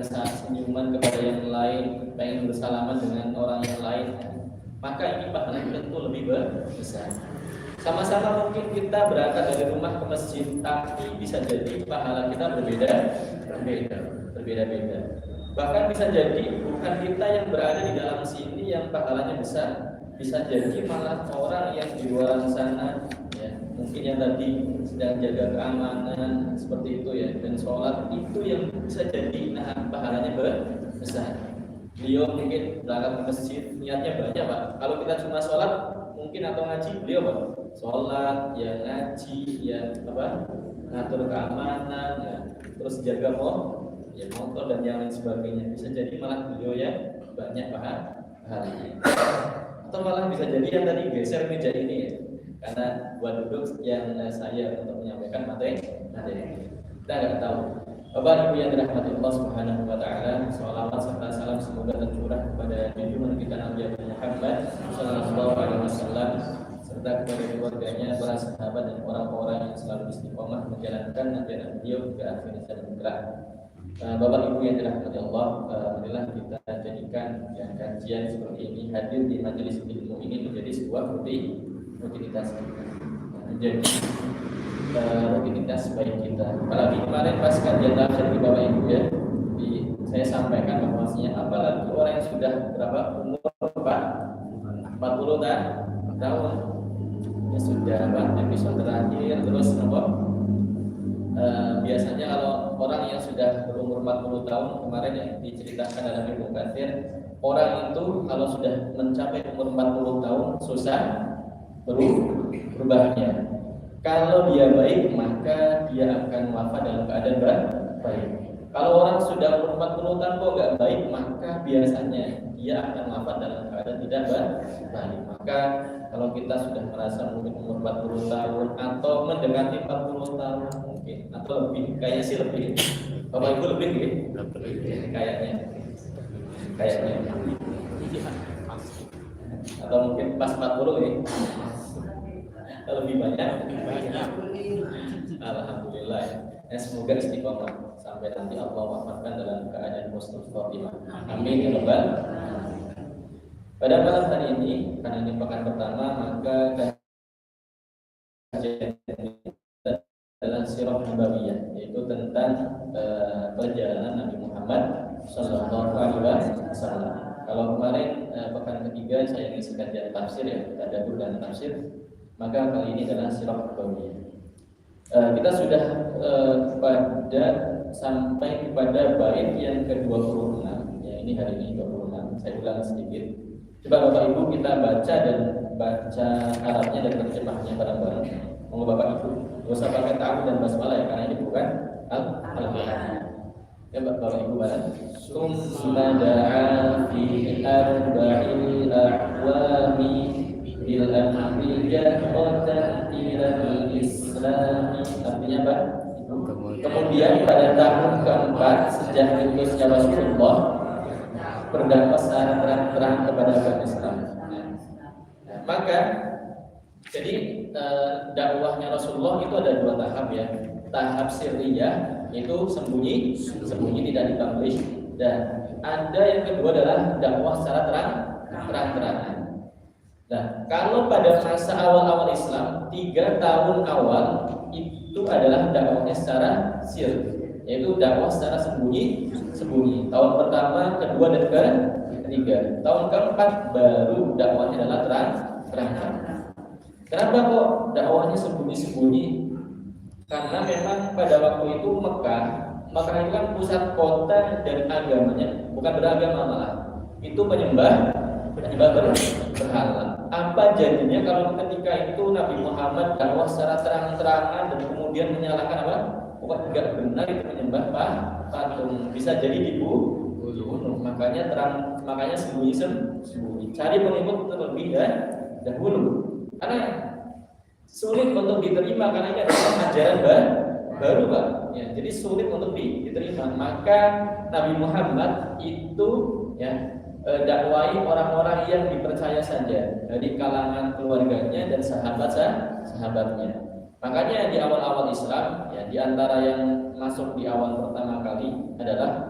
senyuman kepada yang lain, pengen bersalaman dengan orang yang lain, maka ini pahalanya tentu lebih besar. Sama-sama mungkin kita berangkat dari rumah ke masjid, tapi bisa jadi pahala kita berbeda-beda. Bahkan bisa jadi bukan kita yang berada di dalam sini yang pahalanya besar, bisa jadi malah orang yang di luar sana, ya, mungkin yang tadi sedang jaga keamanan seperti itu ya, dan sholat itu yang bisa jadi pahalanya besar. Beliau mungkin berangkat ke masjid niatnya banyak Pak. Kalau kita cuma sholat mungkin atau ngaji, beliau Pak sholat, ya ngaji, ya ngatur keamanan, ya, terus jaga motor dan yang lain sebagainya. Bisa jadi malah beliau ya banyak pahalanya. Atau malah bisa jadi yang tadi geser meja ini ya, karena buat duduk yang saya untuk menyampaikan materi. Kita nggak tahu. Bapak Ibu yang dirahmati Allah Subhanahu wa taala, shalawat serta salam semoga tercurah kepada junjungan kita Nabi Muhammad sallallahu alaihi wasallam serta kepada keluarganya, para sahabat dan orang-orang yang selalu istiqomah menjalankan ajaran beliau hingga akhir zaman kelak. Bapak Ibu yang dirahmati Allah, alhamdulillah kita jadikan yang kajian seperti ini, hadir di majelis ilmu ini menjadi sebuah rutinitas menjadi rutinitas baik kita. Apalagi kemarin pas kajian terakhir di Bapak Ibu ya, saya sampaikan bahwasanya apalagi orang yang sudah berapa umur Pak 40 tahun ya sudah episode terakhir terus biasanya kalau orang yang sudah berumur 40 tahun kemarin yang diceritakan dalam Ibnu Katsir, orang itu kalau sudah mencapai umur 40 tahun susah berubahnya. Kalau dia baik maka dia akan wafat dalam keadaan baik. Kalau orang sudah umur 40 tahun kok nggak baik, maka biasanya dia akan wafat dalam keadaan tidak baik. Maka kalau kita sudah merasa mungkin umur 40 tahun atau mendekati 40 tahun mungkin atau lebih, kayaknya sih lebih. Bapak Ibu lebih ya? Kayaknya. Atau mungkin pas 40 ya? Lebih banyak. Alhamdulillah. Ya, semoga istiqomah sampai nanti Allah wafatkan dalam keadaan husnul khotimah. Amin ya rabbal alamin. Pada malam hari ini, karena ini pekan pertama, maka kajian adalah sirah nabawiyah, yaitu tentang perjalanan Nabi Muhammad sallallahu alaihi wasallam. Kalau kemarin pekan ketiga saya ngisi kajian tafsir ya, tadabbur dan tafsir, maka kali ini adalah sirah nabawiyah. Kita sudah sampai kepada bait yang ke-26. Ya, ini hari ini 26. Saya ulang sedikit. Coba Bapak Ibu kita baca Arabnya dan terjemahnya bareng-bareng. Monggo Bapak Ibu, enggak usah pakai ta'awudz dan basmalah ya, karena ini bukan Al-Qur'an. Ya Bapak Ibu bareng. Summa da'a fi arba'il a'wami bil amriyah qatan ila al-islam. Artinya apa? Kemudian pada tahun keempat sejak diutusnya Rasulullah berdakwah secara terang-terang kepada agama Islam. Maka jadi dakwahnya Rasulullah itu ada dua tahap ya. Tahap sirriyah itu sembunyi tidak dipublish, dan ada yang kedua adalah dakwah secara terang-terangan. Nah, kalau pada masa awal-awal Islam 3 tahun awal itu adalah dakwahnya secara sir, yaitu dakwah secara sembunyi. Tahun pertama, kedua dan ketiga. Tahun keempat baru dakwahnya adalah terang-terangan. Kenapa kok dakwahnya sembunyi? Karena memang pada waktu itu Mekah itu kan pusat kota dan agamanya bukan beragama, malah itu penyembah berhala. Apa jadinya kalau ketika itu Nabi Muhammad dakwah secara terang-terangan dan kemudian menyalahkan apa? Bukan, tidak benar itu menyembah patung, bisa jadi dibunuh. Makanya sembunyi. Cari pengikut terlebih dahulu. Karena sulit untuk diterima, karena ini adalah ajaran baru Pak. Ya, jadi sulit untuk diterima. Maka Nabi Muhammad itu ya dakwai orang-orang yang dipercaya saja dari kalangan keluarganya dan sahabatnya. Makanya di awal-awal Islam, ya di antara yang masuk di awal pertama kali adalah